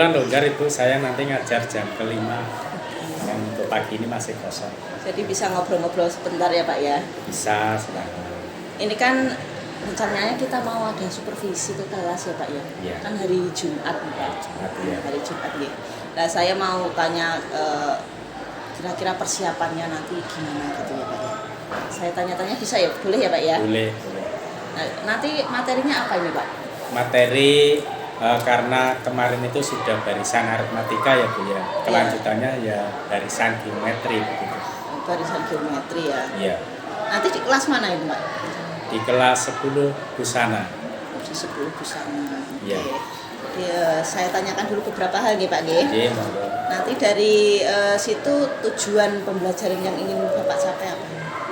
kebetulan longgar itu saya nanti ngajar jam kelima. Yang untuk pagi ini masih kosong. Jadi bisa ngobrol-ngobrol sebentar ya Pak ya? Bisa, silakan. Ini kan rencananya kita mau ada supervisi ke kelas ya Pak ya? Iya. Kan hari Jumat nih Pak. Jumat, ya. Hari Jumat nih. Nah saya mau tanya kira-kira persiapannya nanti gimana gitu ya Pak ya? Saya tanya-tanya bisa ya? Boleh ya Pak ya? Boleh. Nah, nanti materinya apa ini Pak? Materi karena kemarin itu sudah barisan aritmatika ya Bu ya. Kelanjutannya ya barisan geometri begitu. Barisan geometri ya. Iya. Nanti di kelas mana ini Pak? Di kelas 10 busana. Di 10 busana. Iya. Oke. Saya tanyakan dulu beberapa hal nih Pak G. Iya, monggo. Nanti dari situ tujuan pembelajaran yang ingin Bapak capai apa?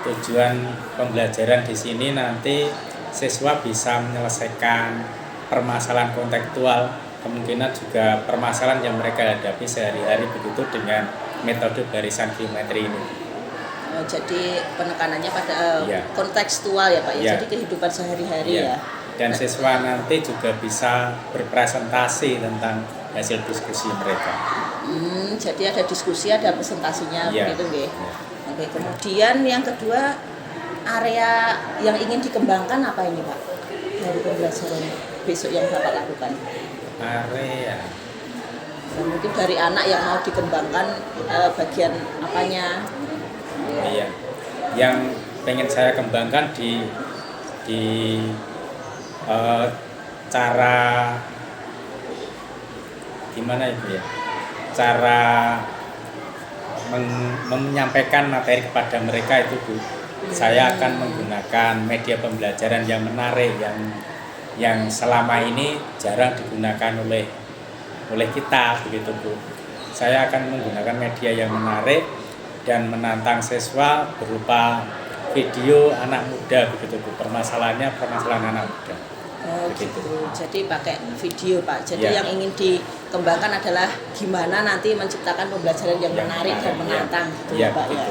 Tujuan pembelajaran di sini nanti siswa bisa menyelesaikan permasalahan kontekstual, kemungkinan juga permasalahan yang mereka hadapi sehari-hari begitu dengan metode barisan geometri ini. Jadi penekanannya pada kontekstual ya Pak ya, jadi kehidupan sehari-hari ya. Dan siswa nanti juga bisa berpresentasi tentang hasil diskusi mereka. Jadi ada diskusi, ada presentasinya begitu nggih. Oke, kemudian yang kedua, area yang ingin dikembangkan apa ini Pak? Dari pembelajaran besok yang Bapak lakukan. Area. Mungkin dari anak yang mau dikembangkan bagian apanya? Iya. Yang pengen saya kembangkan di cara gimana itu ya? Cara menyampaikan materi kepada mereka itu Bu. Saya akan menggunakan media pembelajaran yang menarik yang selama ini jarang digunakan oleh kita begitu Bu. Saya akan menggunakan media yang menarik dan menantang siswa berupa video anak muda begitu Bu. Permasalahan anak muda. Gitu. Jadi pakai video Pak. Jadi yang ingin dikembangkan adalah gimana nanti menciptakan pembelajaran yang menarik dan menantang gitu ya Pak ya.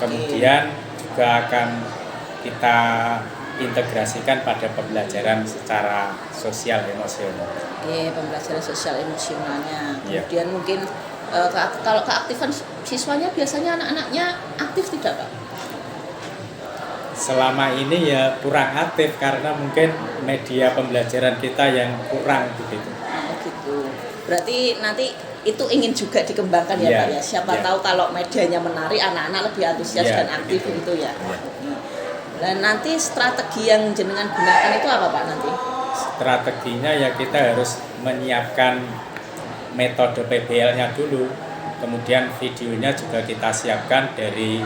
Kemudian juga akan kita integrasikan pada pembelajaran secara sosial emosional. Oke, pembelajaran sosial emosionalnya. Kemudian mungkin kalau keaktifan siswanya biasanya anak-anaknya aktif tidak Pak? Selama ini ya kurang aktif karena mungkin media pembelajaran kita yang kurang begitu. Oh gitu. Berarti nanti itu ingin juga dikembangkan ya Pak ya. Siapa tahu kalau medianya menarik, anak-anak lebih antusias dan aktif gitu ya. Dan nanti strategi yang jenengan gunakan itu apa Pak nanti? Strateginya ya kita harus menyiapkan metode PBL-nya dulu. Kemudian videonya juga kita siapkan dari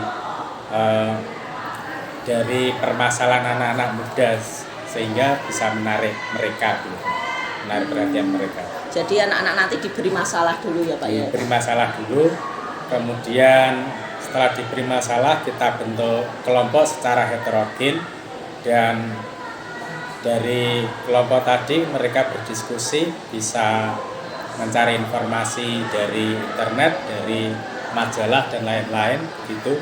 permasalahan anak-anak muda sehingga bisa menarik mereka, menarik perhatian mereka. Jadi anak-anak nanti diberi masalah dulu ya Pak ya? Diberi masalah dulu, kemudian setelah diberi masalah kita bentuk kelompok secara heterogen dan dari kelompok tadi mereka berdiskusi, bisa mencari informasi dari internet, dari majalah dan lain-lain gitu.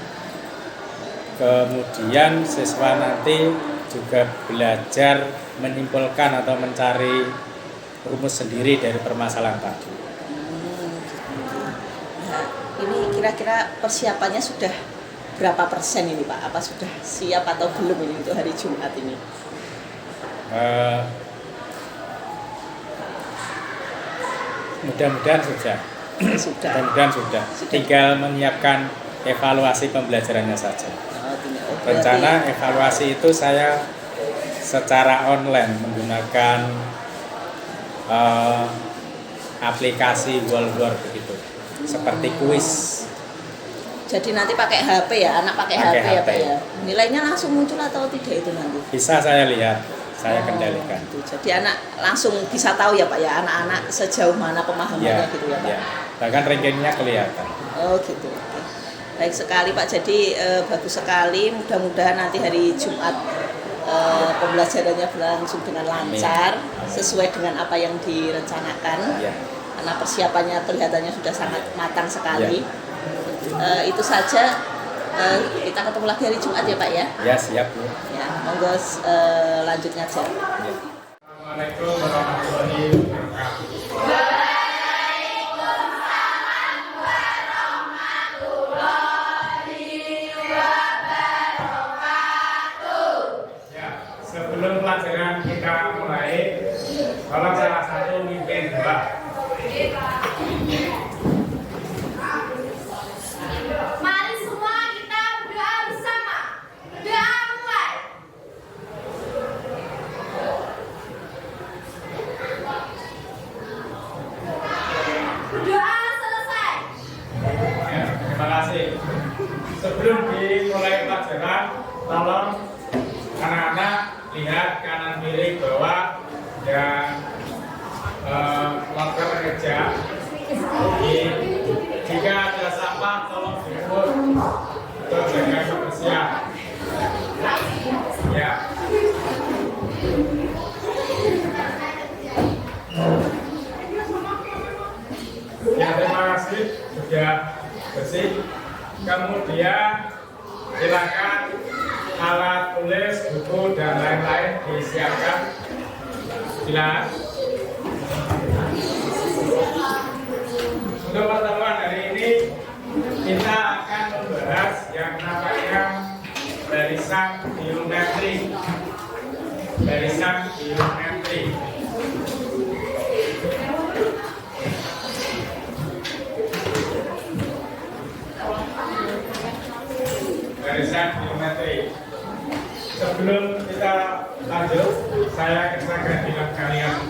Kemudian siswa nanti juga belajar menyimpulkan atau mencari rumus sendiri dari permasalahan tadi. Nah, ini kira-kira persiapannya sudah berapa persen ini Pak? Apa sudah siap atau belum ini untuk hari Jumat ini? Mudah-mudahan sudah. Mudah-mudahan sudah. Tinggal menyiapkan evaluasi pembelajarannya saja. Rencana evaluasi itu saya secara online menggunakan aplikasi Wallboard begitu, seperti kuis. Jadi nanti pakai HP ya, anak pakai HP ya Pak ya. Nilainya langsung muncul atau tidak itu nanti? Bisa saya lihat, saya kendalikan. Gitu. Jadi anak langsung bisa tahu ya Pak ya, anak-anak sejauh mana pemahamannya gitu ya Pak. Bahkan rankingnya kelihatan. Oh gitu. Baik sekali Pak, jadi bagus sekali. Mudah-mudahan nanti hari Jumat pembelajarannya berlangsung dengan lancar, sesuai dengan apa yang direncanakan. Karena persiapannya kelihatannya sudah sangat matang sekali. Itu saja. Kita ketemu lagi hari Jumat ya Pak ya. Ya siap Bu. Ya, monggo lanjut ngajar. Assalamualaikum warahmatullahi wabarakatuh. pelajaran, tolong anak-anak lihat kanan kiri bawah dan loker meja. Jika ada sampah tolong dipungut untuk jaga kebersihan. Ya. Ya, terima kasih sudah bersih. Kemudian silakan alat tulis, buku dan lain-lain disiapkan. Silakan. Untuk pertemuan hari ini kita akan membahas yang namanya barisan geometri. Barisan geometri. Barisan geometri. Sebelum kita lanjut, saya akan bilang kalian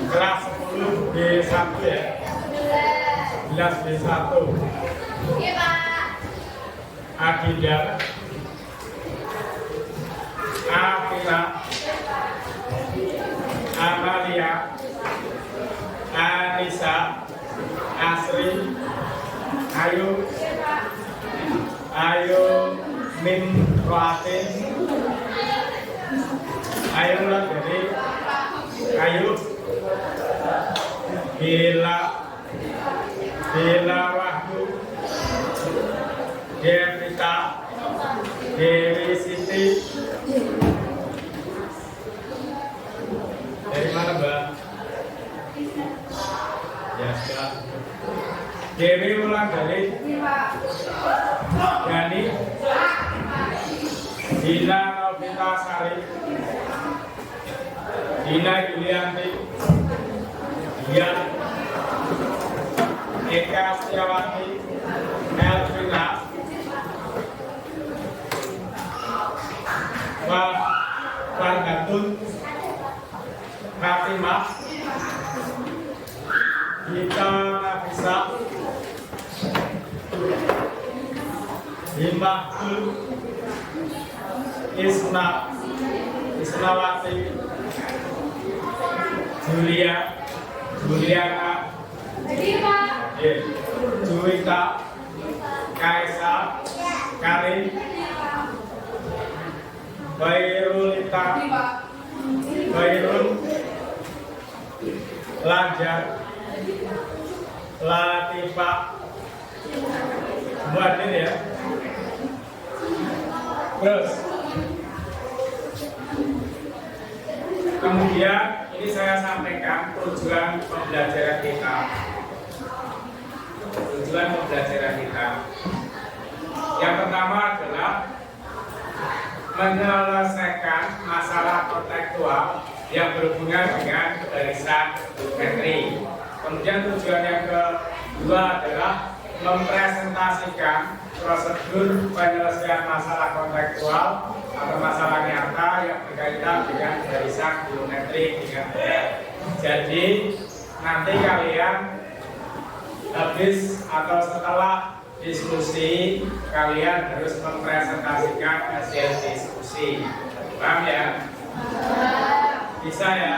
kelas 10 B1 ya. 11 B1. Iya, Pak. Adinda, Afila, Amalia, Anissa, Asri, Ayu, Min Roatin, Ayu lah jadi Ayu, Bila Wahyu, Devita, Dewi Siti. Dari mana, Mbak? Ya, sudah. Dewi ulang dari Yani, Dina Novita Sari, Dina Yulianti, Dian, Eka Setiawati, Elvina, Farhatun, Fatimah, Gita Nafisa, Himahul, Isnawati, Juliana, Juwita, Kaisa, Karin, Bairulita, Bairul, Lanjar, Latifah, semua ini ya. Terus kemudian ini saya sampaikan tujuan pembelajaran kita. Tujuan pembelajaran kita yang pertama adalah menyelesaikan masalah kontekstual yang berhubungan dengan barisan geometri. Kemudian tujuan yang kedua adalah mempresentasikan prosedur penyelesaian masalah kontekstual atau masalah nyata yang berkaitan dengan barisan geometri dengan Jadi nanti kalian habis atau setelah diskusi kalian harus mempresentasikan hasil diskusi. Paham ya? Bisa ya?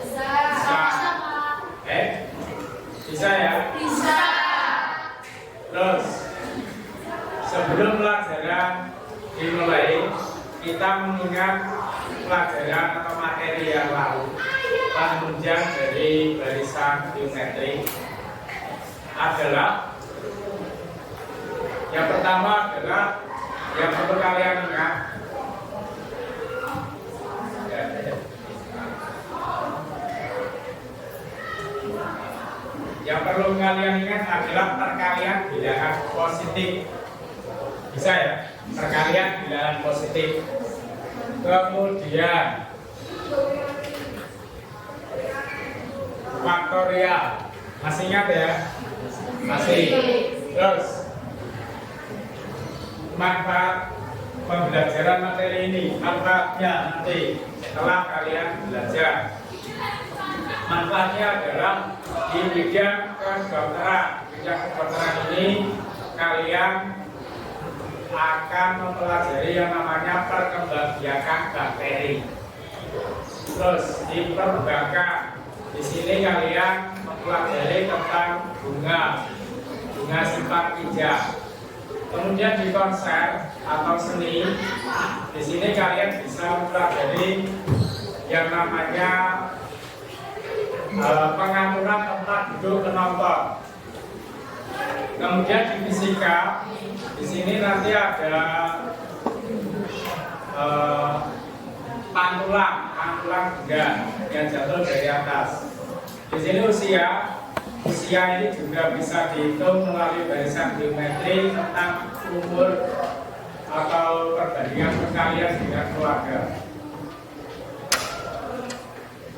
Bisa. Bisa ya? Bisa. Terus sebelum pelajaran dimulai, kita mengingat pelajaran atau materi yang lalu. Penunjang dari barisan geometri adalah yang pertama adalah yang perlu kalian ingat. Yang perlu kalian ingat adalah perkalian bilangan positif. Bisa ya? Perkalian bilangan positif. Kemudian faktorial. Masih ingat ya? Masih. Terus manfaat pembelajaran materi ini, manfaatnya nanti setelah kalian belajar. Manfaatnya adalah di bidang kedokteran. Bidang kedokteran ini kalian akan mempelajari yang namanya perkembangbiakan bakteri. Terus di perbankan, di sini kalian mempelajari tentang bunga sifat pijak. Kemudian di konser atau seni, di sini kalian bisa mempelajari yang namanya pengaturan tempat duduk penonton. Kemudian di fisika, di sini nanti ada pantulan benda yang jatuh dari atas. Di sini usia ini juga bisa dihitung melalui barisan geometri tentang umur atau perbandingan perkalian dengan keluarga.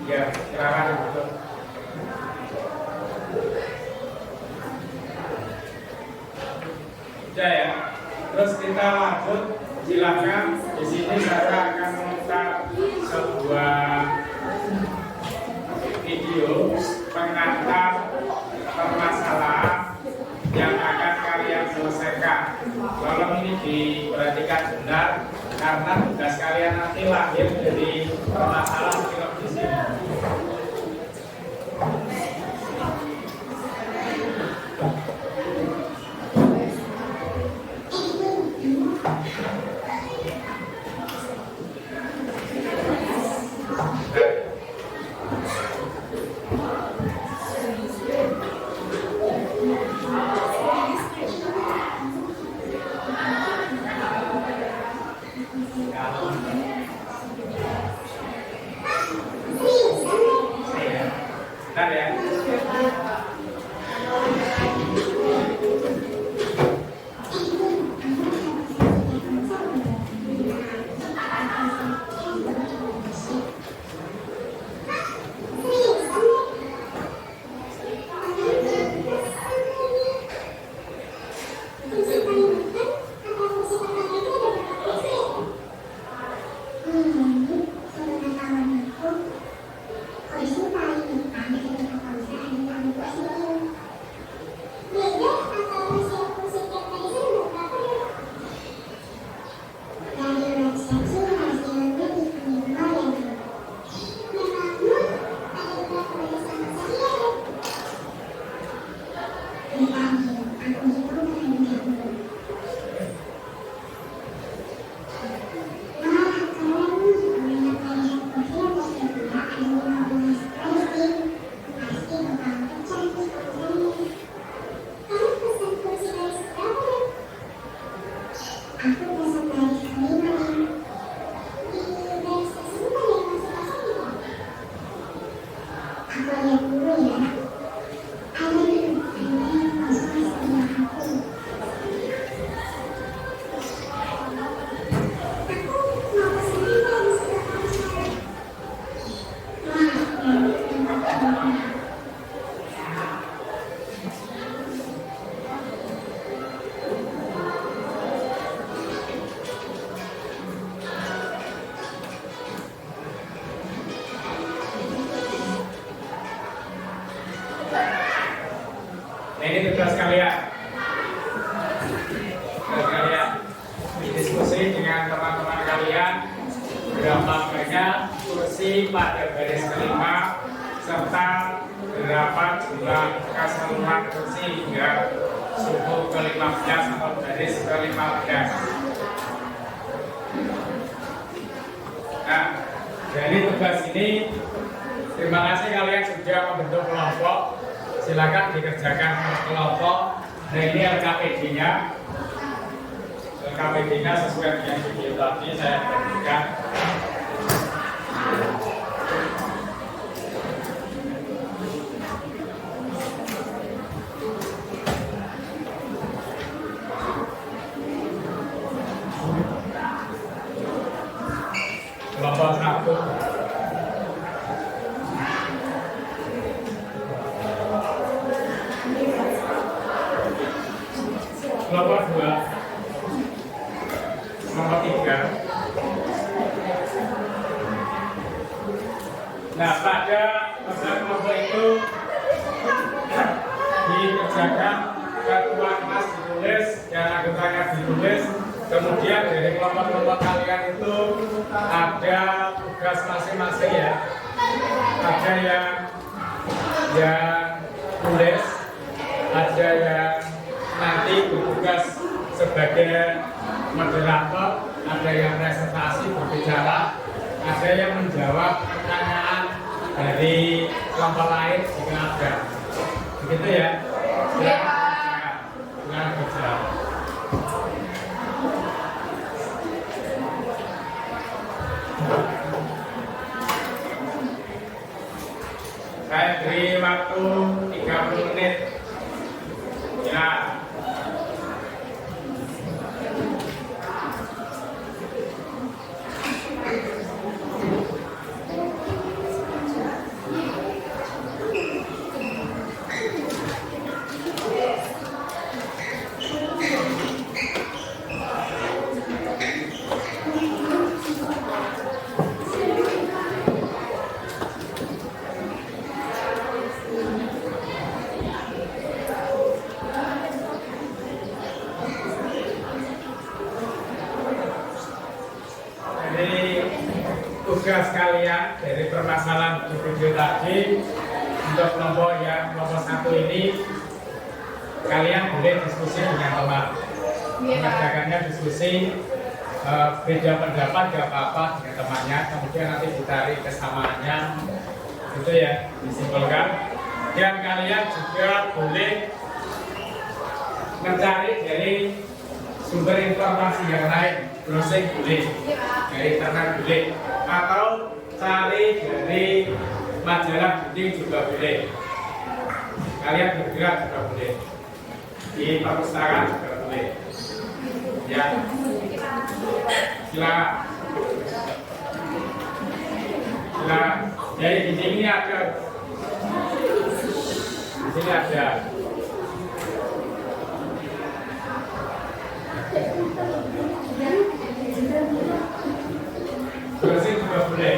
Ya, silakan dibutuh. Sudah ya. Terus kita lanjut, silakan. Di sini saya akan memutar sebuah video pengantar permasalahan yang akan kalian selesaikan. Kalau ini diperhatikan benar, karena tugas kalian nanti lahir dari permasalahan film di sini. Bentar ya. Nah, ini tugas kalian. Diskusi dengan teman-teman kalian berapa banyak kursi pada baris kelima serta berapa jumlah keseluruhan kursi hingga suku ke-15 atau baris ke-15. Nah, dari tugas ini terima kasih kalian sudah membentuk kelompok. Silakan dikerjakan kelompok. Nah, ini LKPD-nya. LKPD-nya sesuai dengan video tadi saya berikan. Kelompok 1. Kelompok 2, kelompok 3. Nah, pada kelompok itu dikerjakan ketua kelas ditulis dan anggotanya ditulis, Kemudian dari kelompok-kelompok kalian itu ada tugas masing-masing ya. Ada yang tulis, ada yang nanti bertugas sebagai moderator, ada yang presentasi berbicara, ada yang menjawab pertanyaan dari kelompok lain jika ada. Begitu ya. Silakan berbicara. Saya beri waktu 30 menit. Ya. Tugas kalian dari permasalahan di video tadi untuk kelompok satu ini, kalian boleh diskusi dengan teman, mengadakannya diskusi, beda pendapat gak apa-apa dengan temannya, kemudian nanti ditarik kesamaannya, itu ya disimpulkan. Dan kalian juga boleh mencari dari sumber informasi yang lain, browsing boleh, dari internet boleh, atau cari dari majalah dinding juga boleh. Kalian bergerak juga boleh, di perpustakaan juga boleh. Ya, silakan. Silakan. Jadi di sini ada, di sini ada. Browsing juga boleh.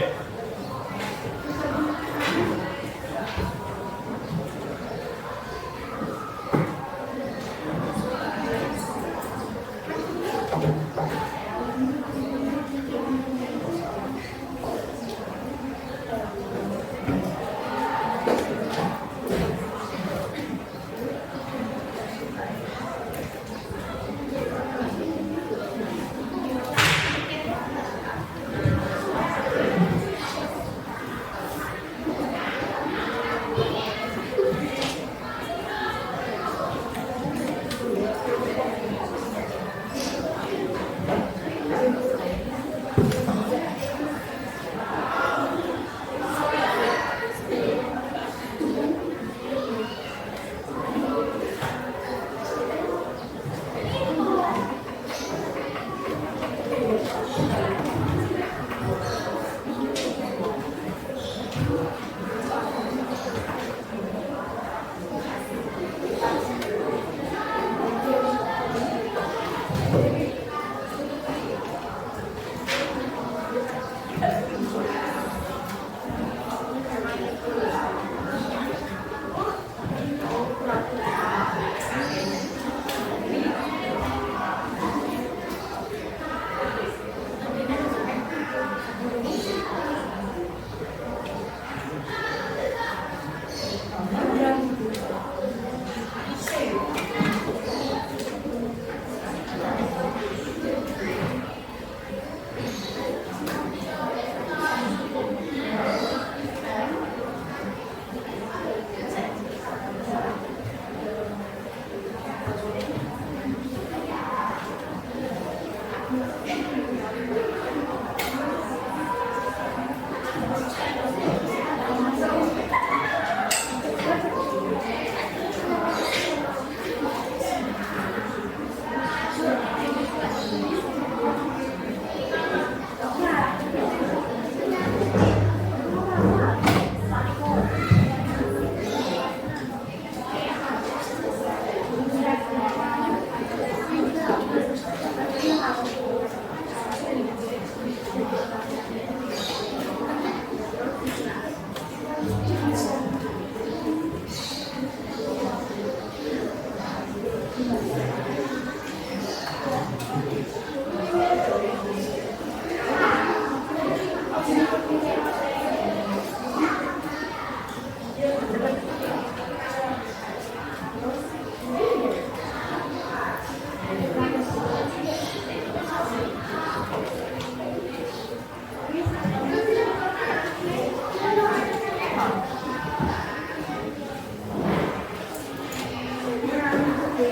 Ya,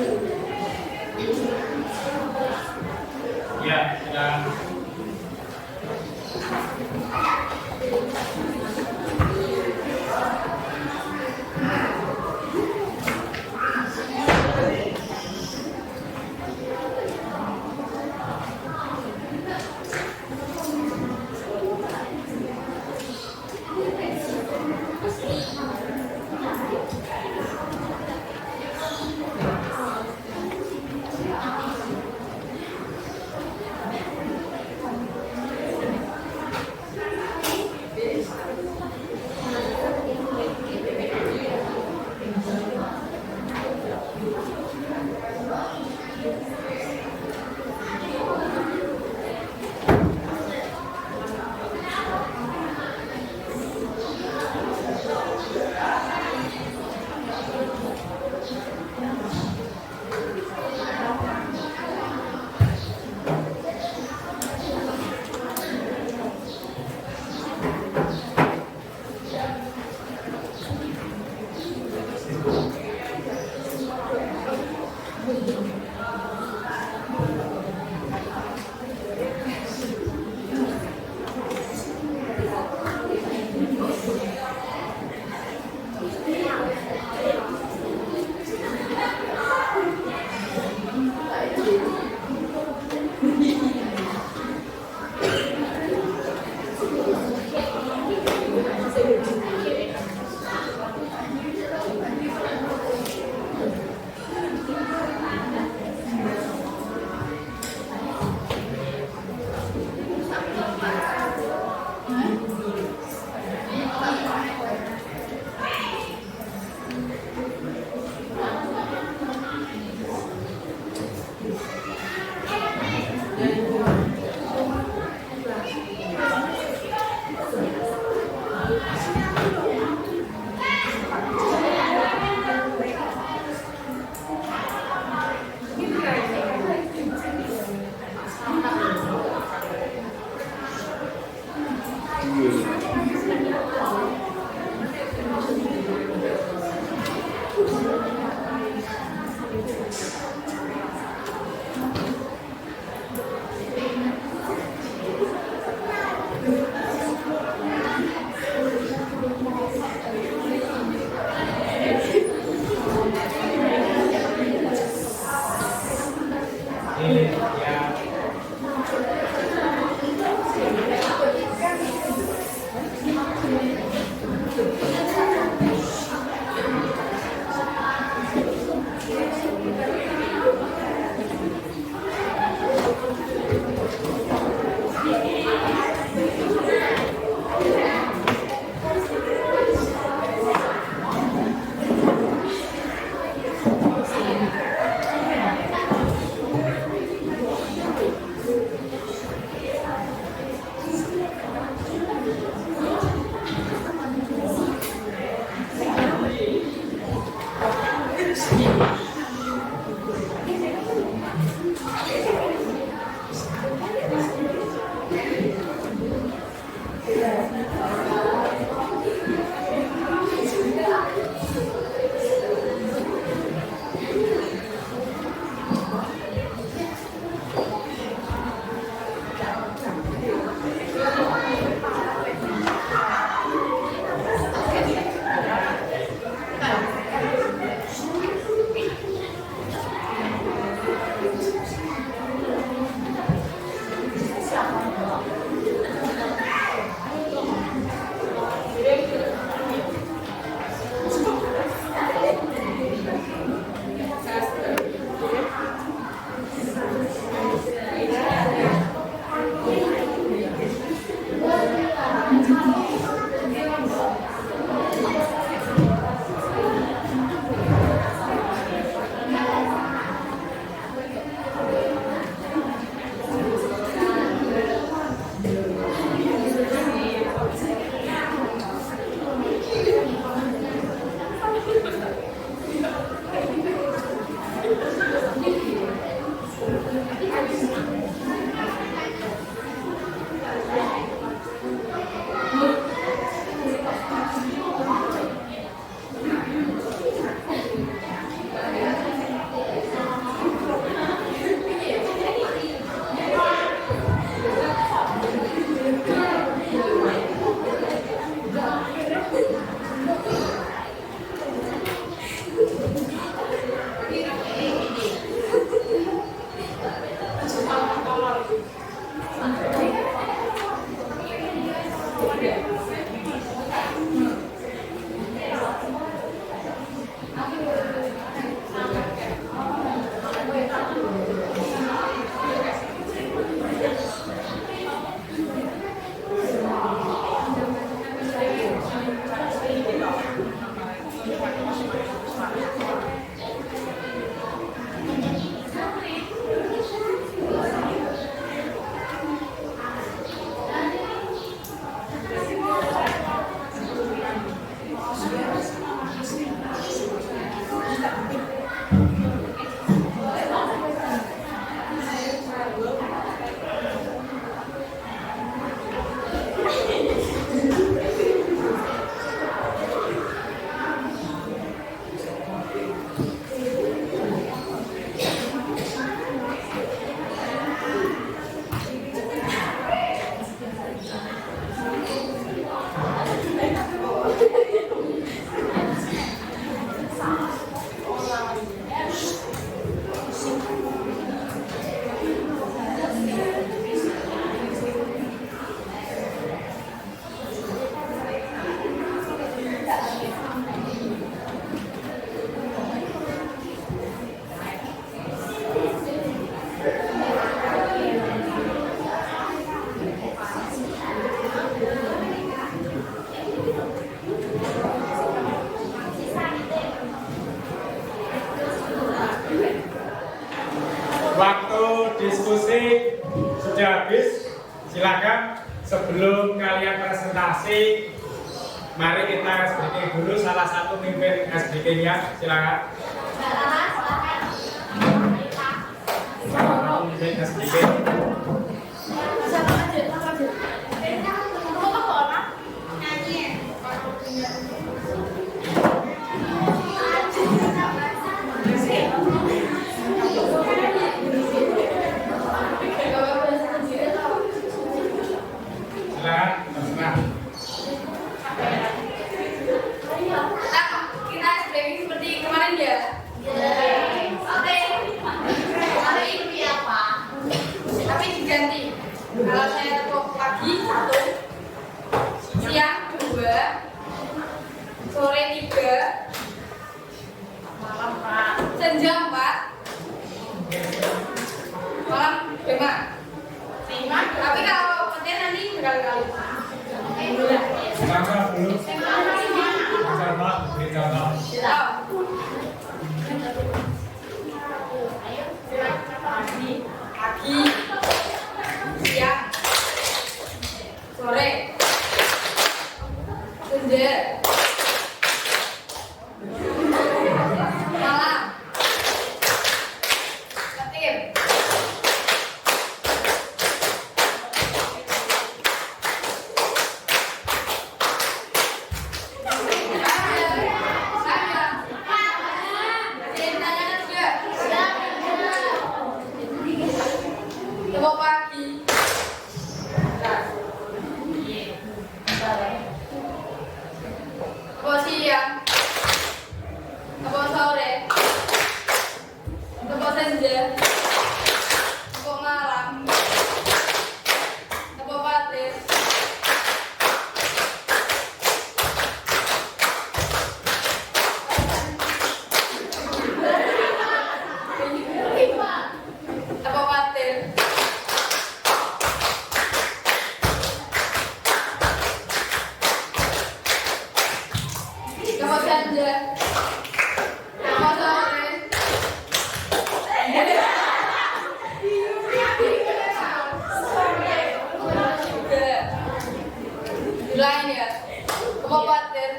sudah. Waktu diskusi sudah habis. Silakan sebelum kalian presentasi, mari kita SBK dulu salah satu pemimpin SBK-nya. Silakan. Salah satu pemimpin SBK. Kita SBK seperti kemarin ya? Oke. Hari ini apa? Tapi diganti. Kalau saya tepuk pagi 1, siang 2, sore 3, malam 4, senja 4, malam 5. Tapi kalau konten nanti berkali-kali. Sama dulu. Sama, beri contoh. Pagi, siang, sore, senja, malam, petir. Tepuk pagi. Tepuk siang. Tepuk sore. Tepuk senja. Tepuk malam. Tepuk patir. Tepuk patir. Tepuk senja. Tepuk sore. Ulangi ya. Tepuk patir.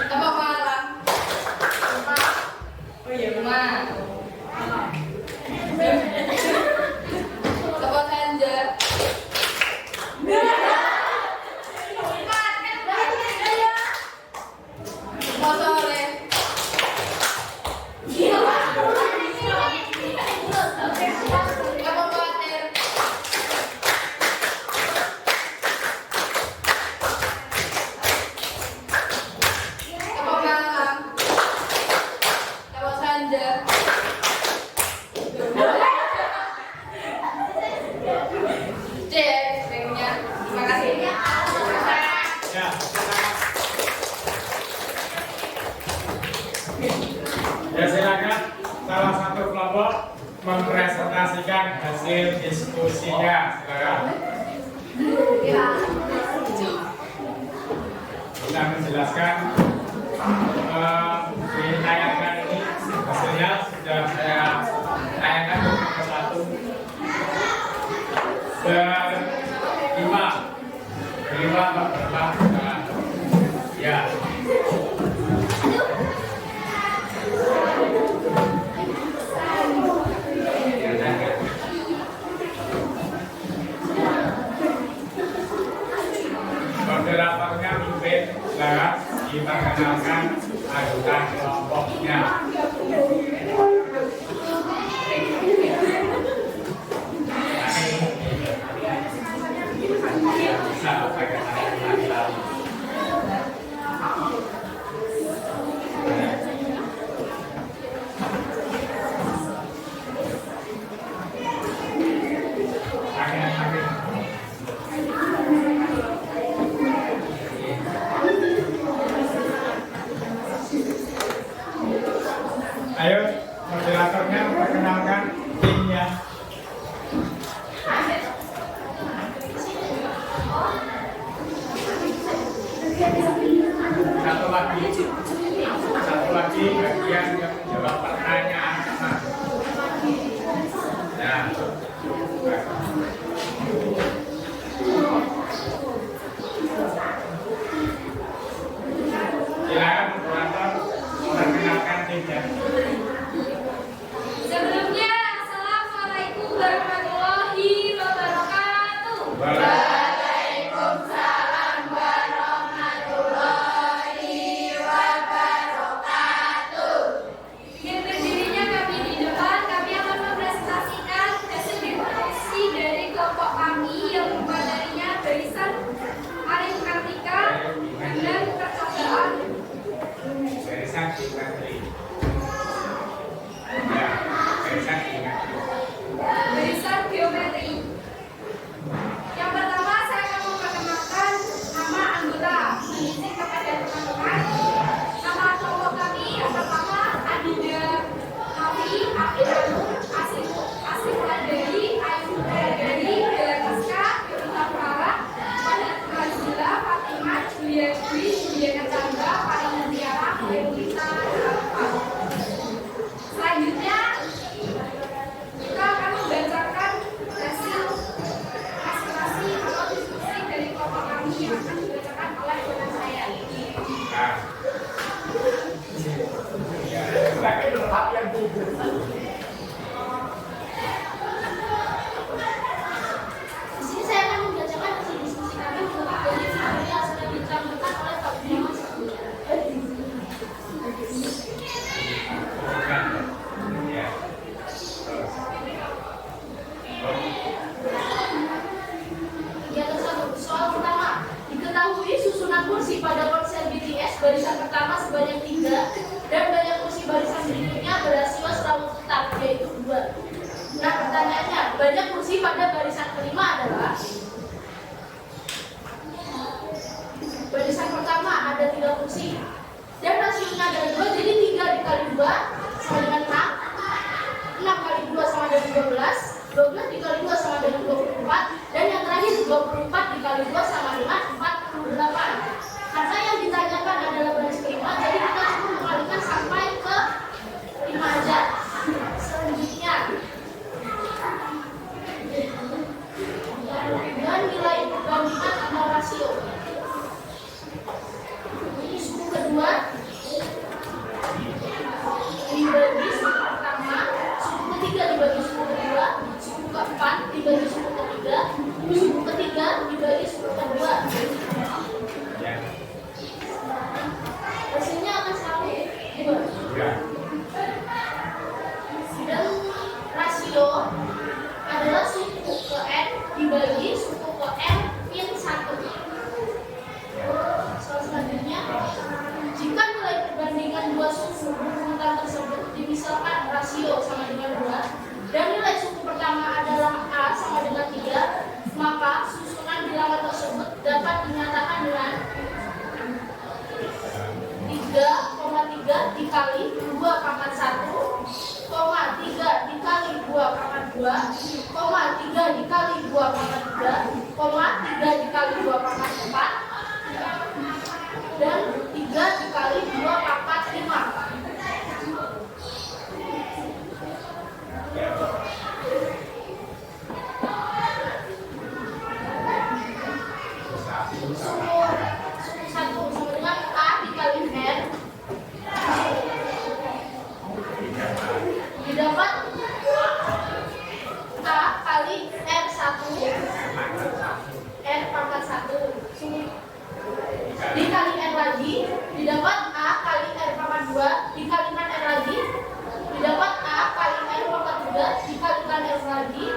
Tepuk malam. Oh iya, rumah. Tepuk senja. Tepuk sore. Tepuk patir. Tepuk malam. Tepuk senja. Cek, baiknya. Terima kasih. Ya, ya silakan salah satu kelompok mempresentasikan hasil diskusinya. Silakan. Kita menjelaskan ditayangkan ini hasilnya sudah saya tayangkan ke satu berlima berapa ya. Moderatornya mimpin, silakan diperkenalkan anggota kelompoknya. Bisa pakai tangan. adalah 2, jadi 3 dikali 2 sama dengan 6. 6 kali 2 sama dengan 12. 12 dikali 2 sama dengan 24. Dan yang terakhir 24 dikali 2 sama dengan 48. Karena yang ditanyakan adalah baris kelima, jadi kita cukup mengalikan sampai ke 5 aja. Selanjutnya, dan nilai perbandingan atau rasio. Ini suku kedua dibagi suku pertama, suku ketiga dibagi suku kedua, suku keempat dibagi suku ketiga, suku ketiga dibagi suku kedua. Hasilnya akan selalu dibagi. Dan rasio adalah suku ke N dibagi suku ke N min 1. Soal selanjutnya, jika nilai perbandingan dua suku berurutan tersebut dimisalkan rasio sama dengan 2 dan nilai suku pertama adalah A sama dengan 3, maka susunan bilangan tersebut dapat dinyatakan dengan 3,3 dikali 2 pangkat 1, 3 dikali 2 pangkat 2, 3 dikali 2 pangkat 3, 3 dikali 2 pangkat 4, dan 3 dikali 2 pangkat 5. Suku 1 sama dengan A dikali R didapat A kali R1 R pangkat 1 dikali R lagi didapat A kali R pangkat 2 dikalikan R lagi didapat A kali R pangkat 3 dikalikan R lagi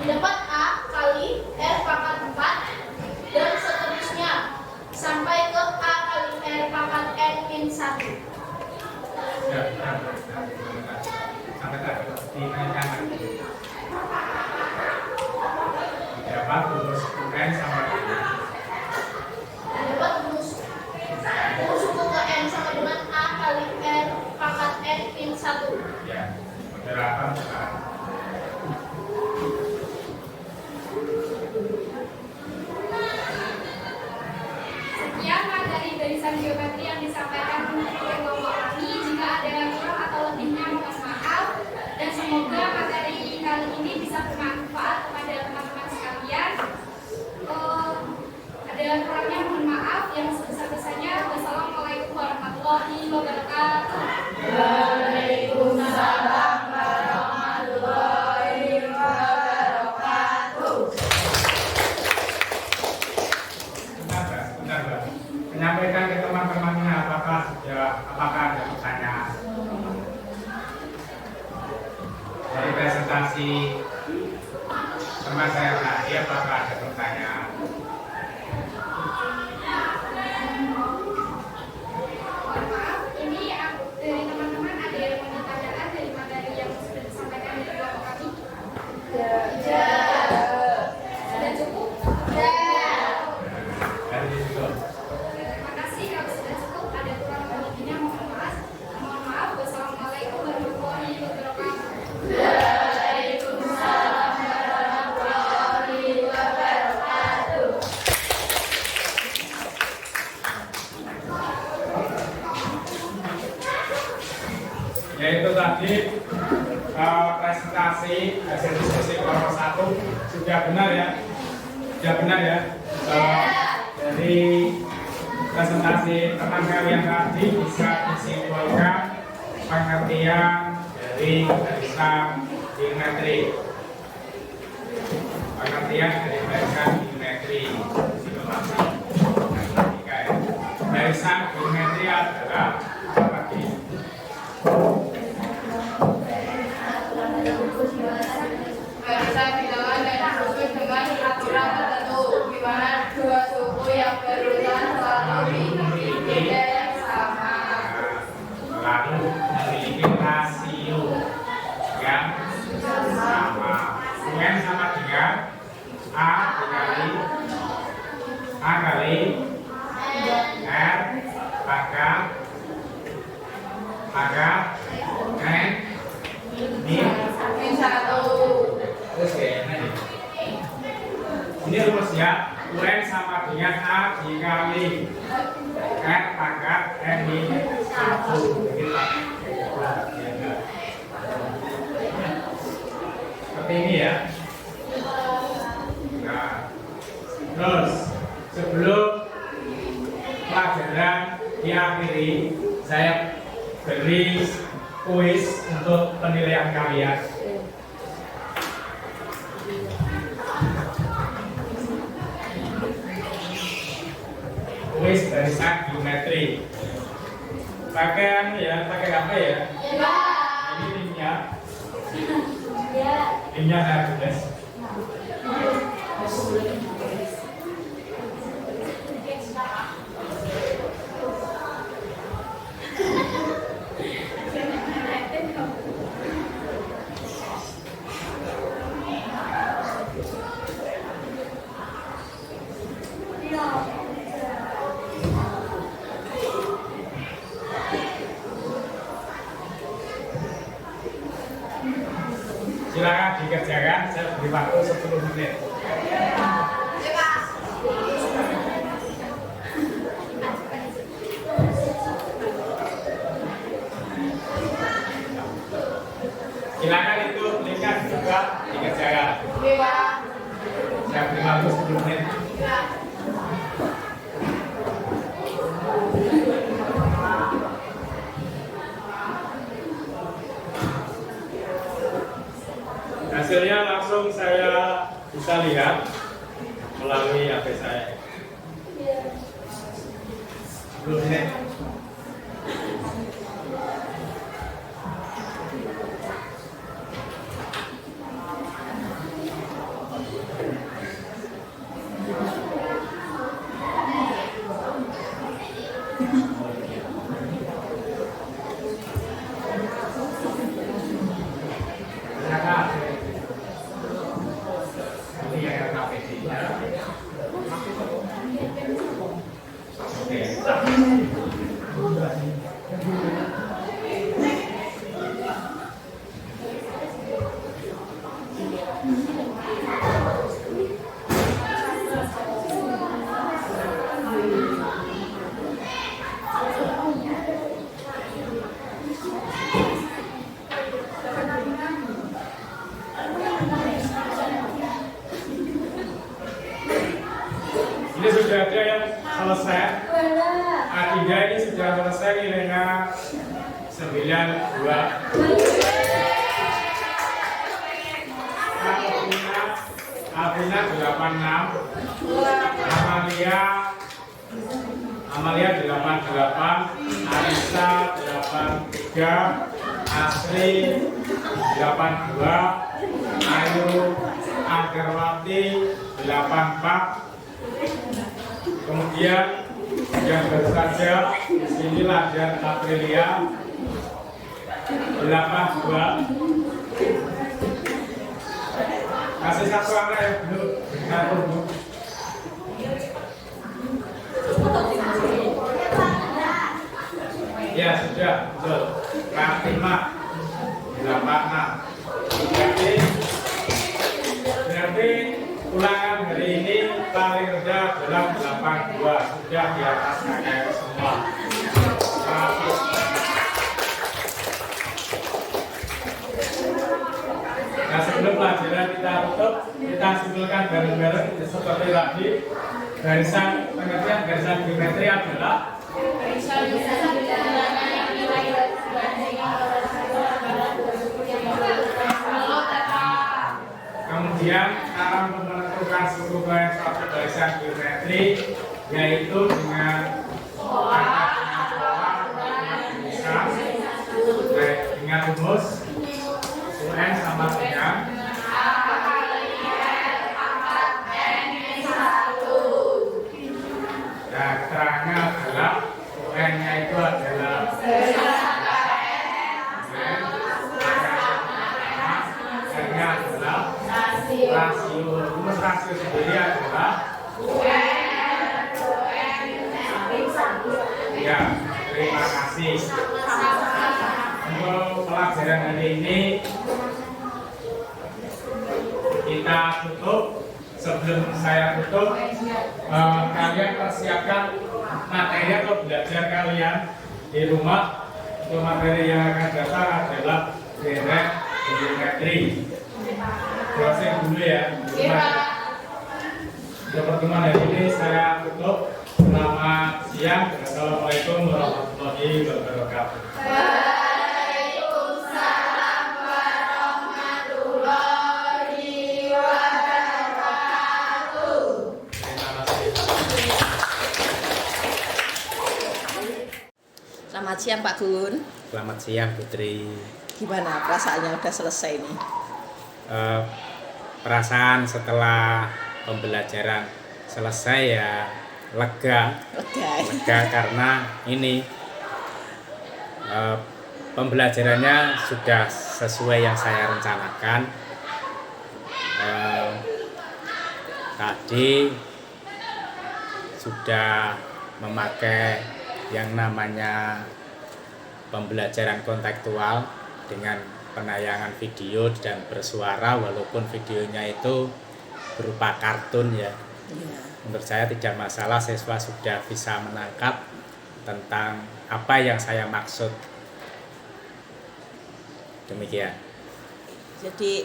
didapat A kali R pangkat 4 dan seterusnya sampai ke A kali R pangkat N min 1. Sampai tadi dinaikkan lagi. Dapat rumus N sama dengan Dapat rumus suku ke N sama dengan A kali R pangkat N min 1. ya penerapan sekarang. Sekian materi barisan geometri yang disampaikan oleh kelompok kami. Jika ada yang kurang atau lebihnya mohon maaf, dan semoga materi kali ini bisa bermanfaat kepada teman-teman sekalian. Ada yang kurangnya mohon maaf, yang sebesar-besarnya. Wassalamualaikum warahmatullahi wabarakatuh. Waalaikumsalam warahmatullahi wabarakatuh. Bentar, Mbak. Menyampaikan ke teman-temannya apakah ada pertanyaan dari presentasi teman saya tadi, apakah ada pertanyaan? Mohon maaf, ini dari teman-teman ada yang mau ditanyakan dari materi yang sudah disampaikan di kelompok kami? Sudah cukup? Dari situ. Terima kasih. Kalau sudah cukup, ada kurang lebihnya mohon maaf. Mohon maaf. Wassalamualaikum warahmatullahi wabarakatuh. Waalaikumsalam warahmatullahi wabarakatuh. Yaitu tadi presentasi hasil diskusi kelompok 1 sudah benar ya? Sudah benar ya? Dari presentasi teman kalian tadi bisa disimpulkan pengertian dari barisan geometri. Pengertian dari barisan geometri. Barisan geometri adalah apa lagi? Barisan bilangan yang disusun dengan aturan tertentu, di mana dua suku yang berurutan selalu memiliki nilai yang sama. Lalu memiliki rasio yang sama. UN sama dengan A kali R pangkat UN sama dengan A dikali R pangkat N min 1. Seperti ini ya. Nah, terus sebelum pelajaran diakhiri, saya beri kuis untuk penilaian kalian. Kuis barisan geometri. Pakai apa ya? Ini linknya. Linknya Hercules. Silakan dikerjakan, saya beri waktu 10 menit. Silakan itu linknya juga dikerjakan. Saya beri waktu 10 menit. Hasilnya langsung saya bisa lihat melalui HP saya. 10 menit. Ini sudah ada yang selesai. A3 ini sudah selesai nilainya 92. Alvina 86. Amalia 88. Arisa 83. Asri 82. Ayu Agarwati 84. Kemudian yang baru saja di sini Ladian Aprilia 82. Kasih satu angka ya dulu. Ya sudah betul. Fatima 86. Berarti ulangan hari ini paling rendah adalah 82. Sudah di atas KKR semua. Nah, sebelum pelajaran kita tutup, kita simpulkan bareng-bareng seperti tadi. Garisan pengertian garisan geometri adalah kemudian cara untuk menentukan struktur suatu garisan geometri yaitu dengan dengan rumus UN sama dengan nah, keterangannya adalah UN-nya itu adalah N-nya adalah rasio. Rumus rasio sendiri adalah ya, terima kasih. Untuk pelajaran hari ini kita tutup. Sebelum saya tutup, kalian persiapkan materi atau belajar kalian di rumah. Untuk materi yang akan datang adalah direct geometri. Closing dulu ya. Untuk pertemuan hari ini saya tutup. Selamat siang. Assalamualaikum warahmatullahi wabarakatuh. Waalaikumsalam warahmatullahi wabarakatuh. Terima kasih. Selamat siang Pak Gun. Selamat siang Putri. Gimana perasaannya udah selesai nih? Perasaan setelah pembelajaran selesai ya lega karena ini pembelajarannya sudah sesuai yang saya rencanakan. Tadi sudah memakai yang namanya pembelajaran kontekstual dengan penayangan video dan bersuara, walaupun videonya itu berupa kartun ya. Menurut saya tidak masalah, siswa sudah bisa menangkap tentang apa yang saya maksud. Demikian. Jadi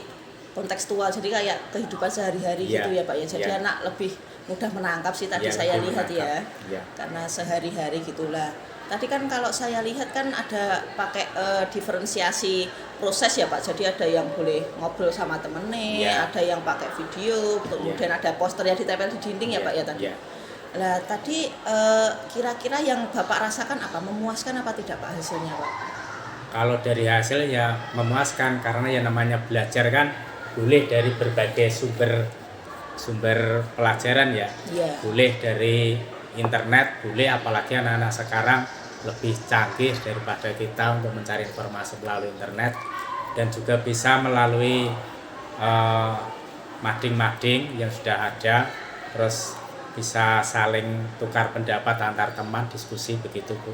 kontekstual, jadi kayak kehidupan sehari-hari gitu ya Pak ya. Jadi anak lebih mudah menangkap sih tadi saya lihat ya. Karena sehari-hari gitulah. Tadi kan kalau saya lihat kan ada pakai diferensiasi proses ya Pak. Jadi ada yang boleh ngobrol sama temennya, ada yang pakai video, kemudian ada poster yang ditempel di dinding ya Pak ya tadi. Nah tadi kira-kira yang Bapak rasakan apa? Memuaskan apa tidak Pak hasilnya Pak? Kalau dari hasil ya memuaskan, karena yang namanya belajar kan boleh dari berbagai sumber pelajaran ya. Boleh dari internet, boleh, apalagi anak-anak sekarang lebih canggih daripada kita untuk mencari informasi melalui internet, dan juga bisa melalui mading-mading yang sudah ada, terus bisa saling tukar pendapat antar teman, diskusi begitu Bu.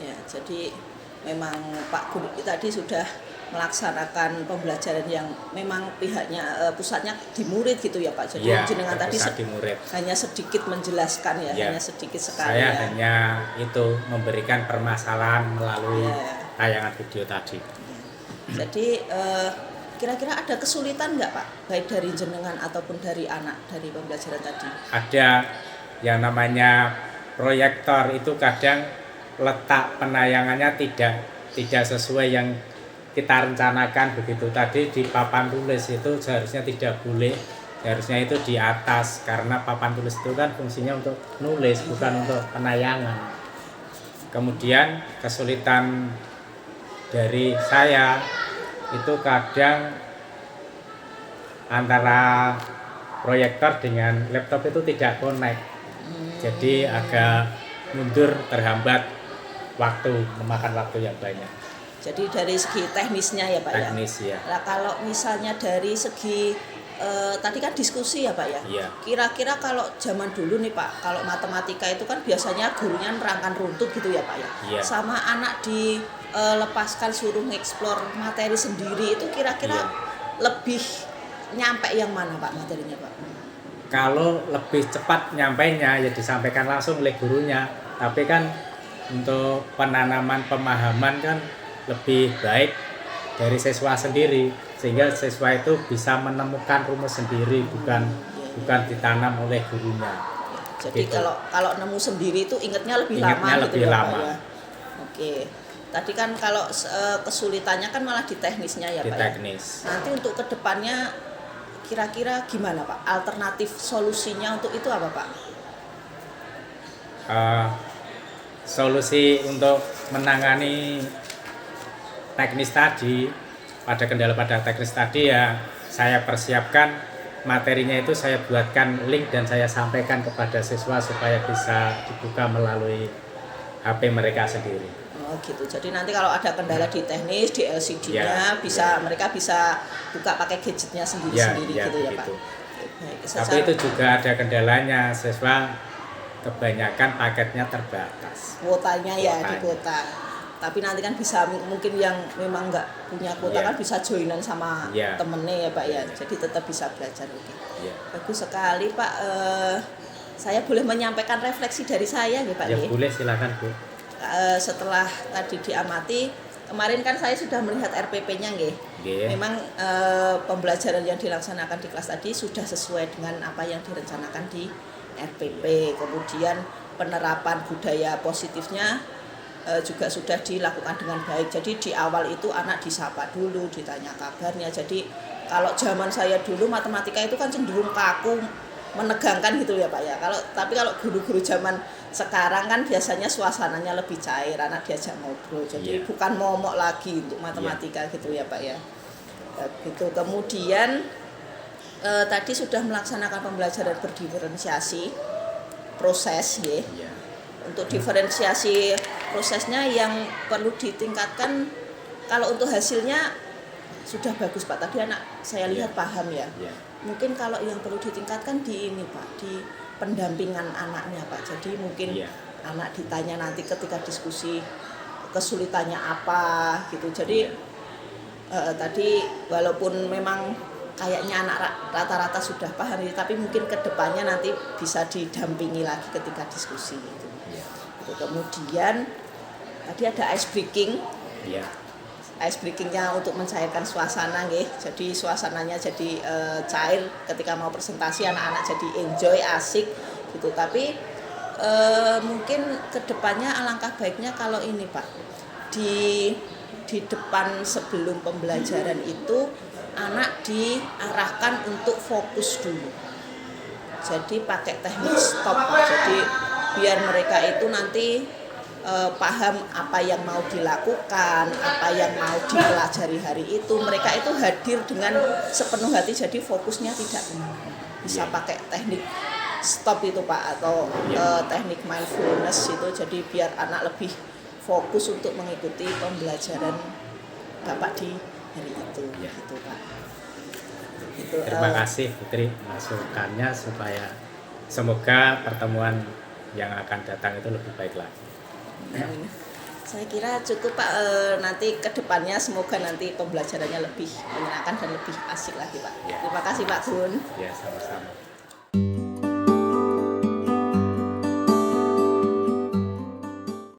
Ya, jadi memang Pak Guru tadi sudah melaksanakan pembelajaran yang memang pihaknya pusatnya di murid gitu ya Pak. Jadi jenengan tadi hanya sedikit menjelaskan ya, hanya sedikit sekali. Saya hanya itu memberikan permasalahan melalui tayangan video tadi. Jadi kira-kira ada kesulitan nggak Pak, baik dari jenengan ataupun dari anak dari pembelajaran tadi? Ada yang namanya proyektor itu kadang letak penayangannya tidak sesuai yang kita rencanakan begitu. Tadi di papan tulis itu seharusnya tidak boleh, seharusnya itu di atas, karena papan tulis itu kan fungsinya untuk nulis bukan untuk penayangan. Kemudian kesulitan dari saya itu kadang antara proyektor dengan laptop itu tidak connect, jadi agak mundur, terhambat waktu, memakan waktu yang banyak. Jadi dari segi teknisnya ya Pak Teknis, ya. Nah kalau misalnya dari segi tadi kan diskusi ya Pak ya. Kira-kira kalau zaman dulu nih Pak, kalau matematika itu kan biasanya gurunya nerangkan runtut gitu ya Pak ya. Sama anak dilepaskan suruh ngeksplor materi sendiri, itu kira-kira lebih nyampe yang mana Pak materinya Pak? Kalau lebih cepat nyampainya ya disampaikan langsung oleh gurunya, tapi kan untuk penanaman pemahaman kan lebih baik dari siswa sendiri, sehingga siswa itu bisa menemukan rumus sendiri, bukan ditanam oleh gurunya. Jadi gitu. kalau nemu sendiri itu ingatnya lebih lama gitu ya Pak ya. Oke. Tadi kan kalau kesulitannya kan malah di teknisnya ya Pak. Teknis. Nanti untuk kedepannya kira-kira gimana Pak? Alternatif solusinya untuk itu apa Pak? Solusi untuk menangani teknis tadi, pada kendala pada teknis tadi ya saya persiapkan materinya, itu saya buatkan link dan saya sampaikan kepada siswa supaya bisa dibuka melalui HP mereka sendiri. Oh gitu. Jadi nanti kalau ada kendala di teknis, di LCD-nya mereka bisa buka pakai gadgetnya sendiri-sendiri gitu ya Pak. Baik, tapi itu juga ada kendalanya, siswa kebanyakan paketnya terbatas. Kuotanya di kuota. Tapi nanti kan bisa mungkin yang memang nggak punya kuota kan bisa joinan sama temennya ya Pak ya. Jadi tetap bisa belajar. Bagus sekali Pak. saya boleh menyampaikan refleksi dari saya nggih Pak Ya nggih? boleh, silakan Bu. Setelah tadi diamati, kemarin kan saya sudah melihat RPP-nya nggih. Nggih. Memang pembelajaran yang dilaksanakan di kelas tadi sudah sesuai dengan apa yang direncanakan di RPP. Kemudian penerapan budaya positifnya juga sudah dilakukan dengan baik. Jadi di awal itu anak disapa dulu, ditanya kabarnya. Jadi kalau zaman saya dulu matematika itu kan cenderung kaku, menegangkan gitu ya Pak ya. Tapi kalau guru-guru zaman sekarang kan biasanya suasananya lebih cair, anak diajak ngobrol. Jadi bukan momok lagi untuk matematika gitu ya Pak ya. Gitu. Kemudian tadi sudah melaksanakan pembelajaran berdiferensiasi proses ya. Untuk diferensiasi prosesnya yang perlu ditingkatkan, kalau untuk hasilnya sudah bagus Pak. Tadi anak saya lihat paham ya. Mungkin kalau yang perlu ditingkatkan di ini Pak, di pendampingan anaknya Pak. Jadi mungkin anak ditanya nanti ketika diskusi kesulitannya apa gitu. Jadi tadi walaupun memang kayaknya anak rata-rata sudah paham, tapi mungkin kedepannya nanti bisa didampingi lagi ketika diskusi gitu. Kemudian tadi ada ice breaking. Ice breakingnya untuk mencairkan suasana nggih. Jadi suasananya jadi cair ketika mau presentasi, anak-anak jadi enjoy, asik gitu. Tapi mungkin kedepannya alangkah baiknya kalau ini Pak, di depan sebelum pembelajaran itu anak diarahkan untuk fokus dulu. Jadi pakai teknik stop Pak. Jadi biar mereka itu nanti paham apa yang mau dilakukan, apa yang mau dipelajari hari itu. Mereka itu hadir dengan sepenuh hati, jadi fokusnya tidak kemana-mana. Bisa pakai teknik stop itu Pak, atau teknik mindfulness itu. Jadi biar anak lebih fokus untuk mengikuti pembelajaran Bapak di hari itu. Gitu Pak. Gitu, Terima kasih Putri masukannya, supaya semoga pertemuan yang akan datang itu lebih baik lagi. Saya kira cukup Pak, nanti kedepannya semoga nanti pembelajarannya lebih menyenangkan dan lebih asik lagi Pak. Terima kasih Pak Gun. Ya, sama-sama.